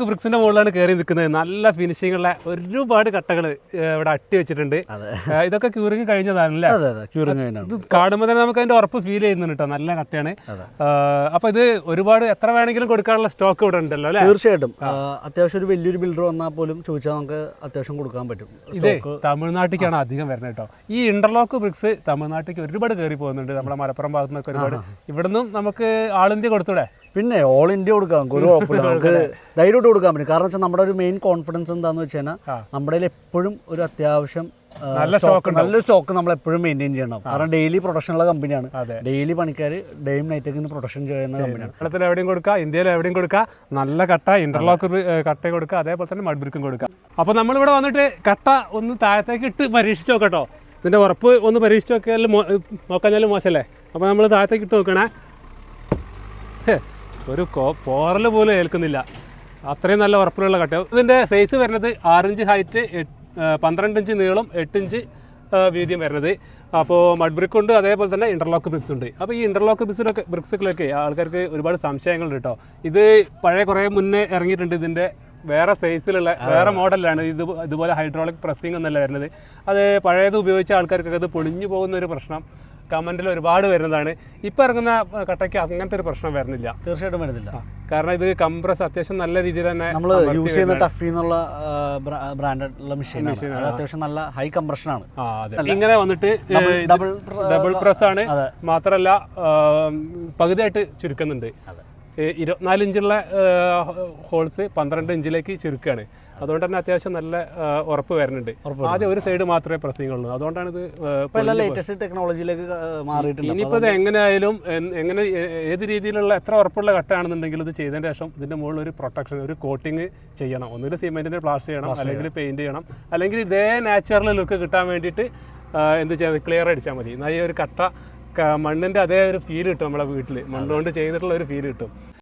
Interlock ബ്രിക്സിന്റെ മുകളിലാണ് കയറി നിൽക്കുന്നത്. നല്ല ഫിനിഷിംഗ് ഉള്ള ഒരുപാട് കട്ടകൾ ഇവിടെ അട്ടി വെച്ചിട്ടുണ്ട്. ഇതൊക്കെ ക്യൂറിങ് കഴിഞ്ഞതാണല്ലേ? ഇത് കാണുമ്പോൾ തന്നെ നമുക്ക് അതിന്റെ ഉറപ്പ് ഫീൽ ചെയ്യുന്നുണ്ട് കേട്ടോ. നല്ല കട്ടയാണ്. അപ്പൊ ഇത് ഒരുപാട് എത്ര വേണമെങ്കിലും കൊടുക്കാനുള്ള സ്റ്റോക്ക് ഇവിടെ ഉണ്ടല്ലോ അല്ലേ? തീർച്ചയായിട്ടും. അത്യാവശ്യം ഒരു വലിയൊരു ബിൽഡർ വന്നാൽ പോലും ചോദിച്ചാൽ നമുക്ക് അത്യാവശ്യം കൊടുക്കാൻ പറ്റും. ഇത് തമിഴ്നാട്ടിലേക്കാണ് അധികം വരുന്നത് കേട്ടോ. ഈ ഇന്റർലോക്ക് ബ്രിക്സ് തമിഴ്നാട്ടിലേക്ക് ഒരുപാട് കയറി പോകുന്നുണ്ട്. നമ്മുടെ മലപ്പുറം ഭാഗത്തു നിന്നൊക്കെ ഒരുപാട്. ഇവിടുന്നും നമുക്ക് ആൾ ഇന്ത്യ കൊടുത്തൂടെ? പിന്നെ ഓൾ ഇന്ത്യ കൊടുക്കാം, ഒരു കുഴപ്പമില്ല. നമുക്ക് ധൈര്യമായിട്ട് കൊടുക്കാൻ പറ്റും. കാരണം വെച്ചാൽ നമ്മുടെ ഒരു മെയിൻ കോൺഫിഡൻസ് എന്താണെന്ന് വെച്ച് കഴിഞ്ഞാൽ നമ്മുടെ എപ്പോഴും ഒരു അത്യാവശ്യം നല്ലൊരു സ്റ്റോക്ക് നമ്മൾ എപ്പോഴും മെയിൻറ്റെയിൻ ചെയ്യണം. കാരണം ഡെയിലി പ്രൊഡക്ഷനുള്ള കമ്പനിയാണ്. ഡെയിലി പണിക്കാർ ഡേയും നൈറ്റൊക്കെ പ്രൊഡക്ഷൻ ചെയ്യുന്ന കമ്പനിയാണ്. കേരളത്തിൽ എവിടെയും കൊടുക്കുക, ഇന്ത്യയിൽ എവിടെയും കൊടുക്കുക. നല്ല കട്ട ഇന്റർലോക്ക് കട്ട കൊടുക്കുക, അതേപോലെ തന്നെ മഡ് ബ്രിക്കും കൊടുക്കുക. അപ്പോൾ നമ്മളിവിടെ വന്നിട്ട് കട്ട ഒന്ന് താഴത്തേക്ക് ഇട്ട് പരീക്ഷിച്ച് നോക്കട്ടോ. ഇതിൻ്റെ ഉറപ്പ് ഒന്ന് പരീക്ഷിച്ച് നോക്കാഞ്ഞാലും മോശമല്ലേ? അപ്പോൾ നമ്മൾ താഴത്തേക്ക് ഇട്ട് നോക്കണേ. ഒരു പോറൽ പോലും ഏൽക്കുന്നില്ല, അത്രയും നല്ല ഉറപ്പിലുള്ള കട്ട. ഇതിൻ്റെ സൈസ് വരുന്നത് 6 ഇഞ്ച് ഹൈറ്റ്, 12 ഇഞ്ച് നീളം, 8 ഇഞ്ച് വീതിയും വരുന്നത്. അപ്പോൾ മഡ് ബ്രിക്ക് ഉണ്ട്, അതേപോലെ തന്നെ ഇന്റർലോക്ക് ബ്രിക്സ് ഉണ്ട്. അപ്പോൾ ഈ ഇന്റർലോക്ക് ബ്രിക്സിലൊക്കെ ആൾക്കാർക്ക് ഒരുപാട് സംശയങ്ങളുണ്ട് കേട്ടോ. ഇത് പഴയ കുറേ മുന്നേ ഇറങ്ങിയിട്ടുണ്ട്. ഇതിൻ്റെ വേറെ സൈസിലുള്ള വേറെ മോഡലാണ്. ഇതുപോലെ ഹൈഡ്രോളിക് പ്രസ്സിംഗ് എന്നല്ല വരുന്നത്. അത് പഴയത് ഉപയോഗിച്ച ആൾക്കാർക്കൊക്കെ അത് പൊളിഞ്ഞു പോകുന്ന ഒരു പ്രശ്നം കമൻറ്റിൽ ഒരുപാട് വരുന്നതാണ്. ഇപ്പോൾ ഇറങ്ങുന്ന കട്ടയ്ക്ക് അങ്ങനത്തെ ഒരു പ്രശ്നം വരുന്നില്ല. തീർച്ചയായിട്ടും വരുന്നില്ല. കാരണം ഇത് കംപ്രസ് അത്യാവശ്യം നല്ല രീതിയിൽ തന്നെ നമ്മൾ യൂസ് ചെയ്യുന്ന ടഫി എന്നുള്ള ബ്രാൻഡുള്ള മെഷീൻ അത്യാവശ്യം നല്ല ഹൈ കംപ്രഷൻ ആണ്. ഇങ്ങനെ വന്നിട്ട് ഡബിൾ പ്രസ് ആണ്. മാത്രമല്ല പകുതിയായിട്ട് ചുരുക്കുന്നുണ്ട്. 24 ഇഞ്ചുള്ള ഹോൾസ് 12 ഇഞ്ചിലേക്ക് ചുരുക്കുകയാണ്. അതുകൊണ്ട് തന്നെ അത്യാവശ്യം നല്ല ഉറപ്പ് വരുന്നുണ്ട്. ആദ്യം ഒരു സൈഡ് മാത്രമേ പ്രസ്സിംഗ് ഉള്ളൂ. അതുകൊണ്ടാണ് ഇത് ലേറ്റസ്റ്റ് ടെക്നോളജിയിലേക്ക് മാറിയിട്ടുണ്ട്. ഇനിയിപ്പോൾ ഇത് എങ്ങനെയായാലും ഏത് രീതിയിലുള്ള എത്ര ഉറപ്പുള്ള കട്ടയാണെന്നുണ്ടെങ്കിൽ ഇത് ചെയ്തതിന് ശേഷം ഇതിൻ്റെ മുകളിൽ ഒരു പ്രൊട്ടക്ഷൻ, ഒരു കോട്ടിങ് ചെയ്യണം. ഒന്നുകിൽ സിമെന്റിന്റെ പ്ലാസ്റ്റർ ചെയ്യണം, അല്ലെങ്കിൽ പെയിന്റ് ചെയ്യണം, അല്ലെങ്കിൽ ഇതേ നാച്ചുറൽ ലുക്ക് കിട്ടാൻ വേണ്ടിയിട്ട് എന്ത് ചെയ്യാം, ക്ലിയർ അടിച്ചാൽ മതി. എന്നാൽ ഈ ഒരു കട്ട മണ്ണിൻ്റെ അതേ ഒരു ഫീൽ കിട്ടും. നമ്മുടെ വീട്ടിൽ മണ്ണുകൊണ്ട് ചെയ്തിട്ടുള്ള ഒരു ഫീൽ കിട്ടും.